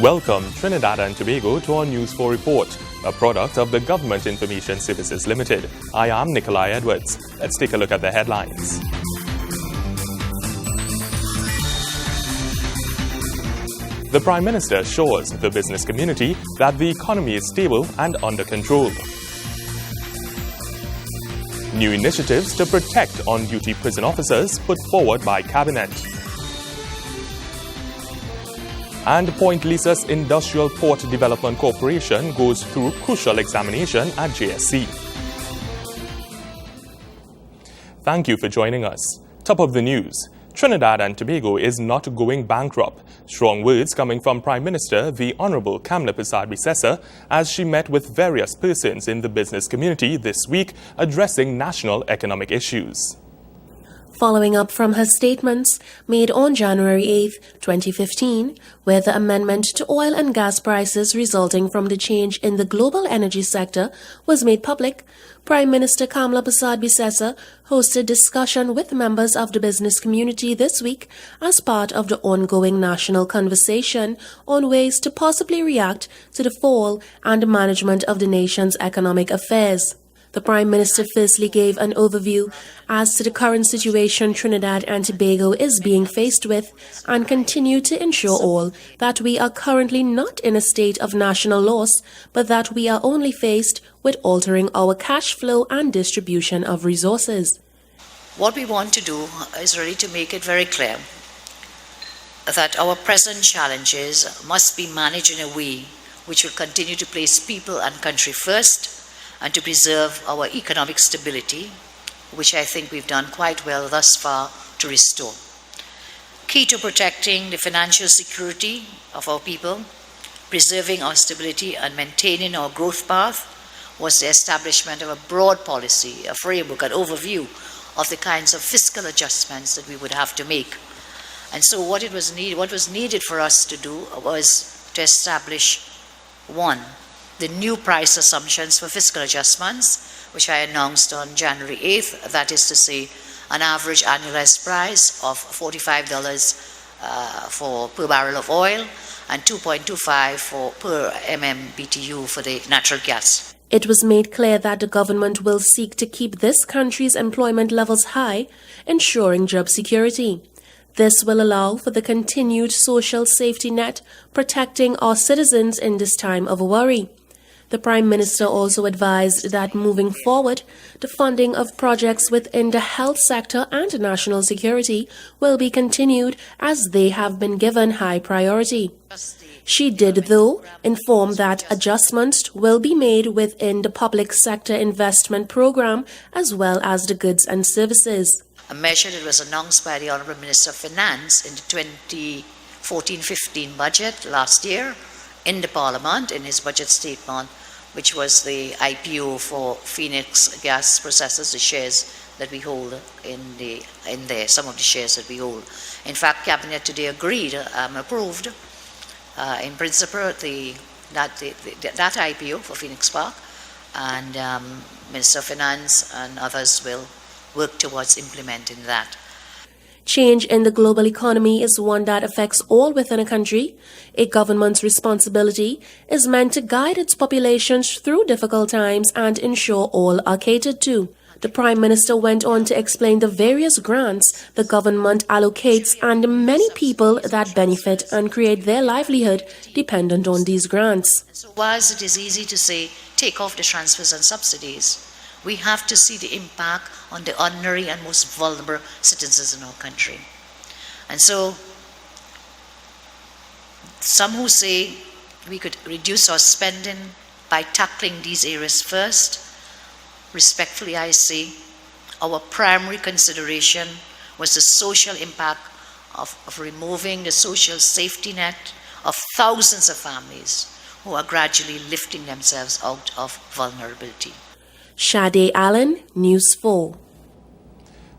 Welcome Trinidad and Tobago to our News4 report, a product of the Government Information Services Limited. I am Nikolai Edwards. Let's take a look at the headlines. The Prime Minister assures the business community that the economy is stable and under control. New initiatives to protect on-duty prison officers put forward by Cabinet. And Point Lisa's Industrial Port Development Corporation goes through crucial examination at JSC. Thank you for joining us. Top of the news. Trinidad and Tobago is not going bankrupt. Strong words coming from Prime Minister the Honourable Kamla Persad-Bissessor as she met with various persons in the business community this week addressing national economic issues. Following up from her statements made on January 8, 2015, where the amendment to oil and gas prices resulting from the change in the global energy sector was made public, Prime Minister Kamla Persad-Bissessor hosted discussion with members of the business community this week as part of the ongoing national conversation on ways to possibly react to the fall and management of the nation's economic affairs. The Prime Minister firstly gave an overview as to the current situation Trinidad and Tobago is being faced with and continued to ensure all that we are currently not in a state of national loss, but that we are only faced with altering our cash flow and distribution of resources. What we want to do is really to make it very clear that our present challenges must be managed in a way which will continue to place people and country first, and to preserve our economic stability, which I think we've done quite well thus far to restore. Key to protecting the financial security of our people, preserving our stability and maintaining our growth path was the establishment of a broad policy, a framework, an overview of the kinds of fiscal adjustments that we would have to make. And so what was needed for us to do was to establish, one, the new price assumptions for fiscal adjustments, which I announced on January 8th, that is to say, an average annualized price of $45 per barrel of oil and $2.25 per MMBTU for the natural gas. It was made clear that the government will seek to keep this country's employment levels high, ensuring job security. This will allow for the continued social safety net, protecting our citizens in this time of worry. The Prime Minister also advised that moving forward, the funding of projects within the health sector and national security will be continued as they have been given high priority. She did, though, inform that adjustments will be made within the public sector investment program as well as the goods and services. A measure that was announced by the Honourable Minister of Finance in the 2014-15 budget last year in the Parliament, in his budget statement, which was the IPO for Phoenix Gas Processors, the shares that we hold in there, some of the shares that we hold. In fact, Cabinet today agreed, approved in principle that IPO for Phoenix Park, and Minister of Finance and others will work towards implementing that. Change in the global economy is one that affects all within a country. A government's responsibility is meant to guide its populations through difficult times and ensure all are catered to. The Prime Minister went on to explain the various grants the government allocates and many people that benefit and create their livelihood dependent on these grants. So whilst it is easy to say, take off the transfers and subsidies, we have to see the impact on the ordinary and most vulnerable citizens in our country. And so, some who say we could reduce our spending by tackling these areas first, respectfully I say, our primary consideration was the social impact of removing the social safety net of thousands of families who are gradually lifting themselves out of vulnerability. Sade Allen, News4.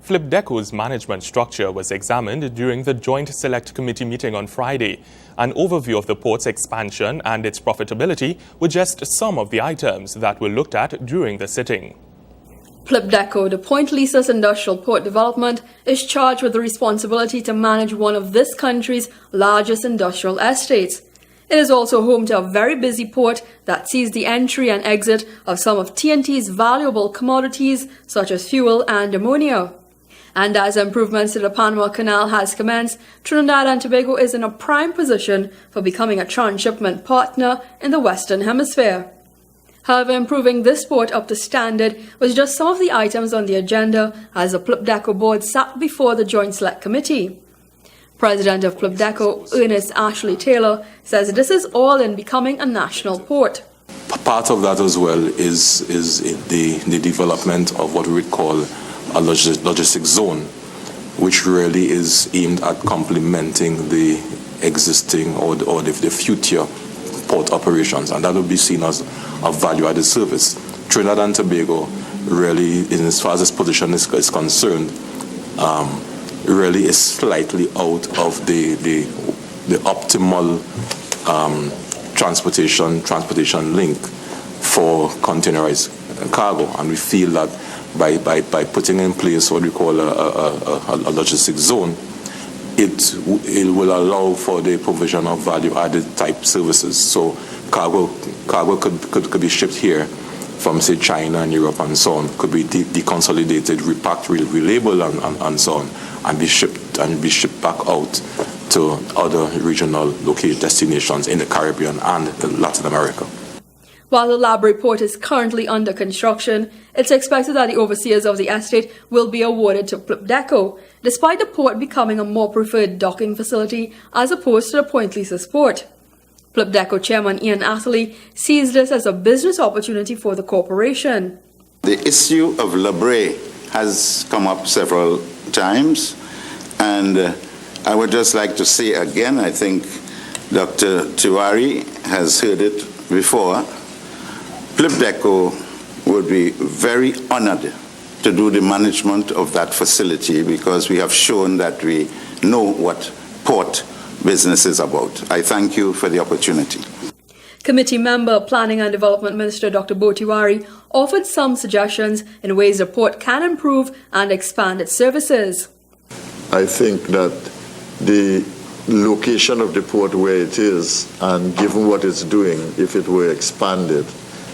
Flipdeco's management structure was examined during the Joint Select Committee meeting on Friday. An overview of the port's expansion and its profitability were just some of the items that were looked at during the sitting. Flipdeco, the Point Lisa's Industrial Port Development, is charged with the responsibility to manage one of this country's largest industrial estates. It is also home to a very busy port that sees the entry and exit of some of TNT's valuable commodities such as fuel and ammonia. And as improvements to the Panama Canal has commenced, Trinidad and Tobago is in a prime position for becoming a transshipment partner in the Western Hemisphere. However, improving this port up to standard was just some of the items on the agenda as the PLPDECO board sat before the Joint Select Committee. President of PLPDECO, Ernest Ashley Taylor, says this is all in becoming a national port. Part of that as well is the development of what we would call a logistic zone, which really is aimed at complementing the existing or the future port operations, and that will be seen as a value-added service. Trinidad and Tobago really, as far as its position is concerned, really is slightly out of the optimal transportation link for containerized cargo, and we feel that by putting in place what we call a logistic zone, it will allow for the provision of value-added type services. So cargo could be shipped here from, say, China and Europe and so on, could be deconsolidated, repacked, relabeled and so on, and be shipped back out to other regional located destinations in the Caribbean and Latin America. While the Labray port is currently under construction, it's expected that the overseers of the estate will be awarded to PLPDECO, despite the port becoming a more preferred docking facility as opposed to the Point Lisas port. PLPDECO Chairman Ian Atherley sees this as a business opportunity for the corporation. The issue of Labray has come up several times, and I would just like to say again, I think Dr. Tiwari has heard it before, PLPDECO would be very honored to do the management of that facility because we have shown that we know what port business is about. I thank you for the opportunity. Committee member, Planning and Development Minister Dr. Bo Tiwari offered some suggestions in ways the port can improve and expand its services. I think that the location of the port where it is, and given what it's doing, if it were expanded,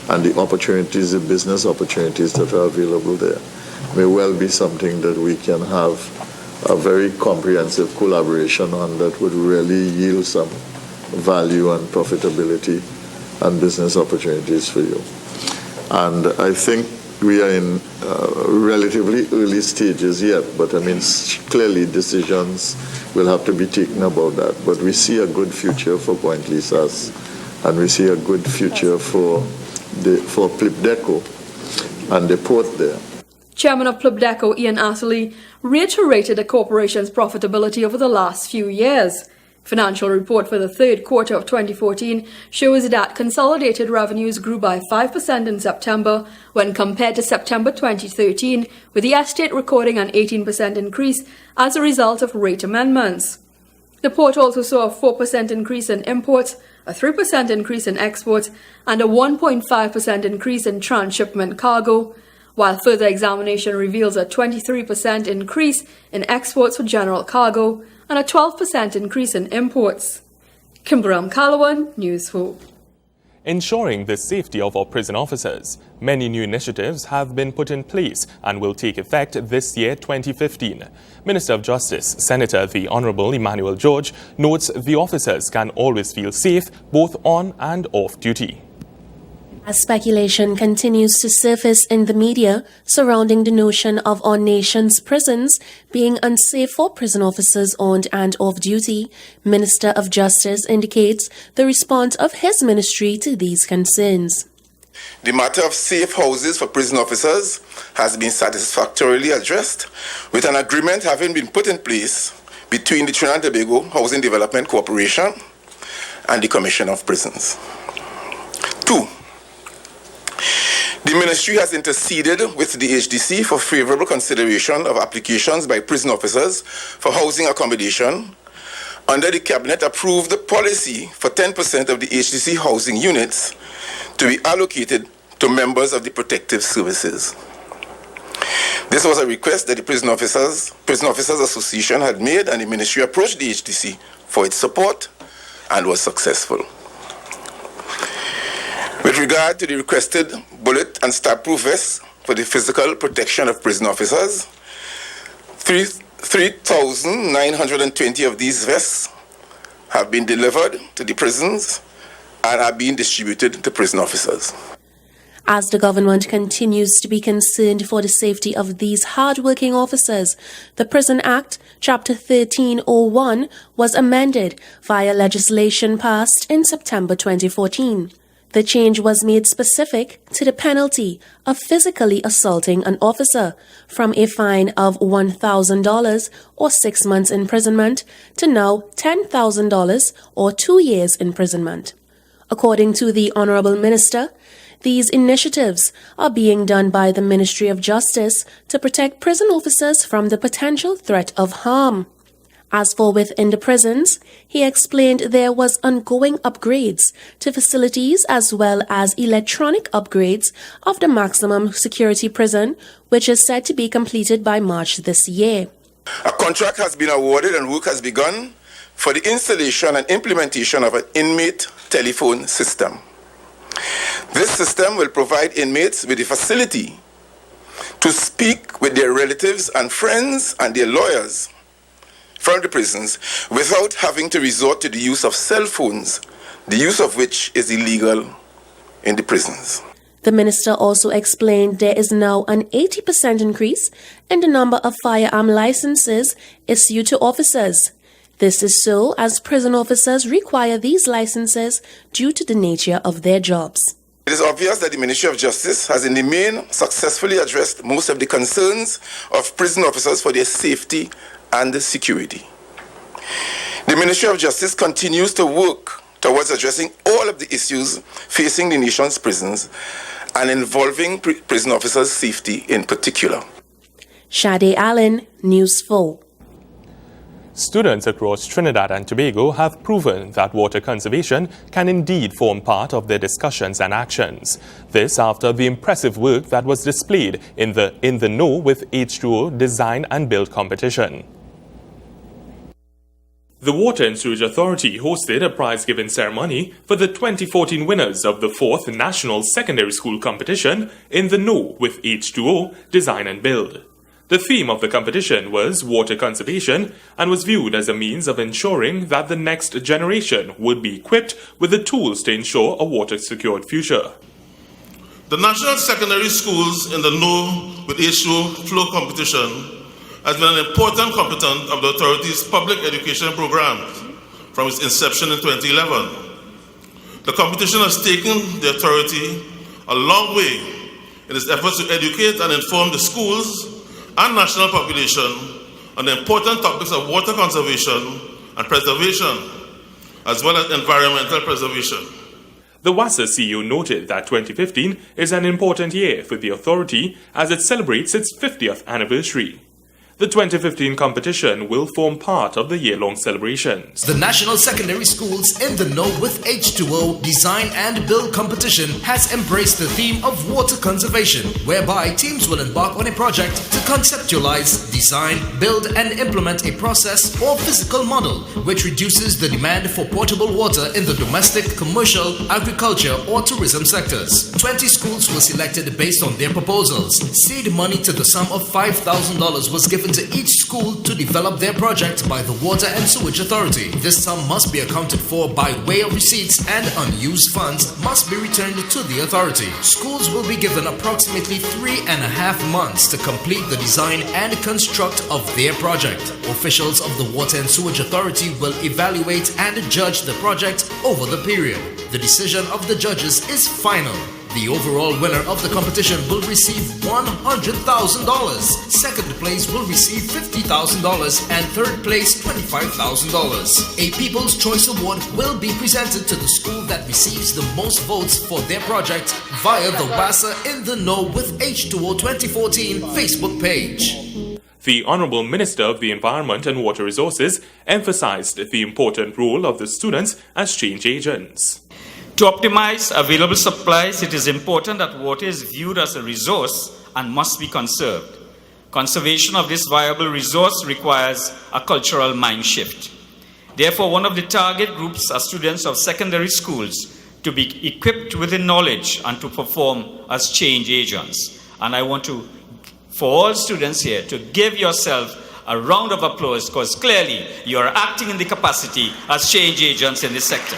and the opportunities, the business opportunities that are available there, may well be something that we can have a very comprehensive collaboration on that would really yield some value and profitability and business opportunities for you. And I think we are in relatively early stages yet, but I mean, clearly decisions will have to be taken about that. But we see a good future for Point Lisas, and we see a good future for PLPDECO and the port there. Chairman of PLPDECO, Ian Atherley, reiterated the corporation's profitability over the last few years. Financial report for the third quarter of 2014 shows that consolidated revenues grew by 5% in September when compared to September 2013, with the estate recording an 18% increase as a result of rate amendments. The port also saw a 4% increase in imports, a 3% increase in exports, and a 1.5% increase in transshipment cargo, while further examination reveals a 23% increase in exports for general cargo and a 12% increase in imports. Kimberam Kalawan, News4. Ensuring the safety of our prison officers, many new initiatives have been put in place and will take effect this year, 2015. Minister of Justice, Senator the Honourable Emmanuel George, notes the officers can always feel safe both on and off duty. As speculation continues to surface in the media surrounding the notion of our nation's prisons being unsafe for prison officers on and off duty, Minister of Justice indicates the response of his ministry to these concerns. The matter of safe houses for prison officers has been satisfactorily addressed, with an agreement having been put in place between the Trinidad and Tobago Housing Development Corporation and the Commission of Prisons. 2. The Ministry has interceded with the HDC for favourable consideration of applications by prison officers for housing accommodation. Under the Cabinet approved the policy for 10% of the HDC housing units to be allocated to members of the protective services. This was a request that the Prison Officers Association had made, and the Ministry approached the HDC for its support and was successful. With regard to the requested bullet and stab-proof vests for the physical protection of prison officers, 3,920 of these vests have been delivered to the prisons and are being distributed to prison officers. As the government continues to be concerned for the safety of these hard-working officers, the Prison Act, Chapter 1301, was amended via legislation passed in September 2014. The change was made specific to the penalty of physically assaulting an officer from a fine of $1,000 or 6 months imprisonment to now $10,000 or 2 years imprisonment. According to the Honorable Minister, these initiatives are being done by the Ministry of Justice to protect prison officers from the potential threat of harm. As for within the prisons, he explained there was ongoing upgrades to facilities as well as electronic upgrades of the maximum security prison, which is said to be completed by March this year. A contract has been awarded and work has begun for the installation and implementation of an inmate telephone system. This system will provide inmates with the facility to speak with their relatives and friends and their lawyers from the prisons without having to resort to the use of cell phones, the use of which is illegal in the prisons. The minister also explained there is now an 80% increase in the number of firearm licenses issued to officers. This is so as prison officers require these licenses due to the nature of their jobs. It is obvious that the Ministry of Justice has in the main successfully addressed most of the concerns of prison officers for their safety and security. The Ministry of Justice continues to work towards addressing all of the issues facing the nation's prisons and involving prison officers' safety in particular. Shade Allen, News 4. Students across Trinidad and Tobago have proven that water conservation can indeed form part of their discussions and actions. This after the impressive work that was displayed in the In the Know with H2O Design and Build competition. The Water and Sewage Authority hosted a prize-giving ceremony for the 2014 winners of the 4th National Secondary School Competition In the Know with H2O Design and Build. The theme of the competition was water conservation and was viewed as a means of ensuring that the next generation would be equipped with the tools to ensure a water-secured future. The National Secondary Schools In the Know with H2O Flow competition has been an important component of the authority's public education programs from its inception in 2011. The competition has taken the authority a long way in its efforts to educate and inform the schools and national population on the important topics of water conservation and preservation, as well as environmental preservation. The WASA CEO noted that 2015 is an important year for the authority as it celebrates its 50th anniversary. The 2015 competition will form part of the year-long celebrations. The National Secondary Schools In the Know with H2O Design and Build competition has embraced the theme of water conservation, whereby teams will embark on a project to conceptualize, design, build and implement a process or physical model which reduces the demand for potable water in the domestic, commercial, agriculture or tourism sectors. 20 schools were selected based on their proposals. Seed money to the sum of $5,000 was given to each school to develop their project by the Water and Sewage Authority. This sum must be accounted for by way of receipts and unused funds must be returned to the authority. Schools will be given approximately 3.5 months to complete the design and construct of their project. Officials of the Water and Sewage Authority will evaluate and judge the project over the period. The decision of the judges is final. The overall winner of the competition will receive $100,000. Second place will receive $50,000 and third place $25,000. A People's Choice Award will be presented to the school that receives the most votes for their project via the WASA In the Know with H2O 2014 Facebook page. The Honourable Minister of the Environment and Water Resources emphasised the important role of the students as change agents. To optimize available supplies, it is important that water is viewed as a resource and must be conserved. Conservation of this viable resource requires a cultural mind shift. Therefore, one of the target groups are students of secondary schools to be equipped with the knowledge and to perform as change agents. And I want to, for all students here, to give yourself a round of applause because clearly you are acting in the capacity as change agents in this sector.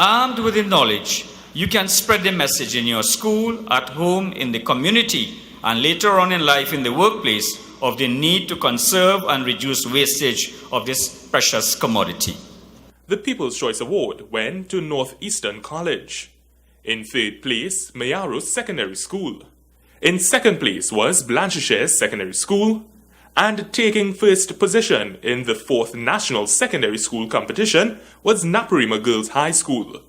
Armed with the knowledge, you can spread the message in your school, at home, in the community, and later on in life in the workplace of the need to conserve and reduce wastage of this precious commodity. The People's Choice Award went to Northeastern College. In third place, Mayaros Secondary School. In second place was Blancheshire Secondary School. And taking first position in the 4th National Secondary School competition was Naparima Girls High School.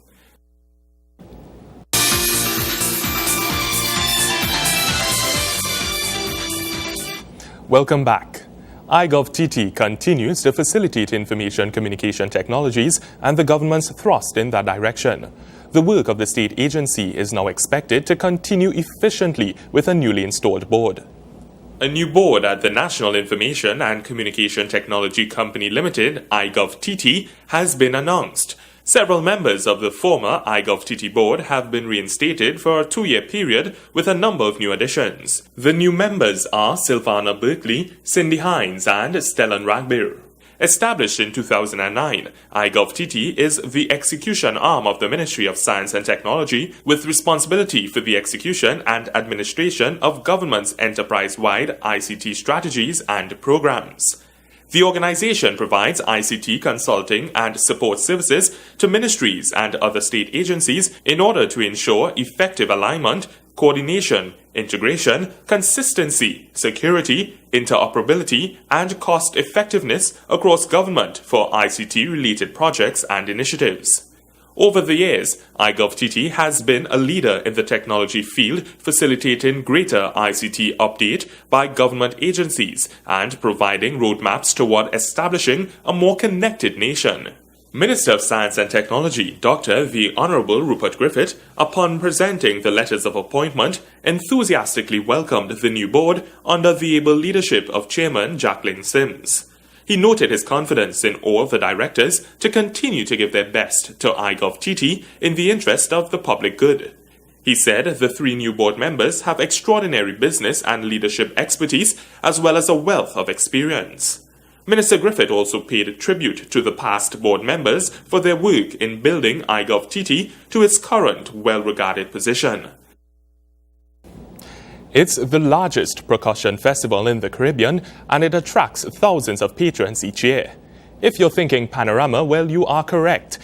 Welcome back. IGOVT continues to facilitate information communication technologies and the government's thrust in that direction. The work of the state agency is now expected to continue efficiently with a newly installed board. A new board at the National Information and Communication Technology Company Limited, IGOVT, has been announced. Several members of the former IGOVT board have been reinstated for a 2-year period with a number of new additions. The new members are Sylvana Berkeley, Cindy Hines, and Stellan Ragbir. Established in 2009, IGOVT is the execution arm of the Ministry of Science and Technology with responsibility for the execution and administration of government's enterprise-wide ICT strategies and programs. The organization provides ICT consulting and support services to ministries and other state agencies in order to ensure effective alignment, coordination, integration, consistency, security, interoperability, and cost-effectiveness across government for ICT-related projects and initiatives. Over the years, IGOVT has been a leader in the technology field, facilitating greater ICT update by government agencies and providing roadmaps toward establishing a more connected nation. Minister of Science and Technology, Dr. the Honourable Rupert Griffith, upon presenting the letters of appointment, enthusiastically welcomed the new board under the able leadership of Chairman Jacqueline Sims. He noted his confidence in all the directors to continue to give their best to IGOVT in the interest of the public good. He said the 3 new board members have extraordinary business and leadership expertise as well as a wealth of experience. Minister Griffith also paid tribute to the past board members for their work in building IGOVT to its current well-regarded position. It's the largest percussion festival in the Caribbean, and it attracts thousands of patrons each year. If you're thinking Panorama, well, you are correct.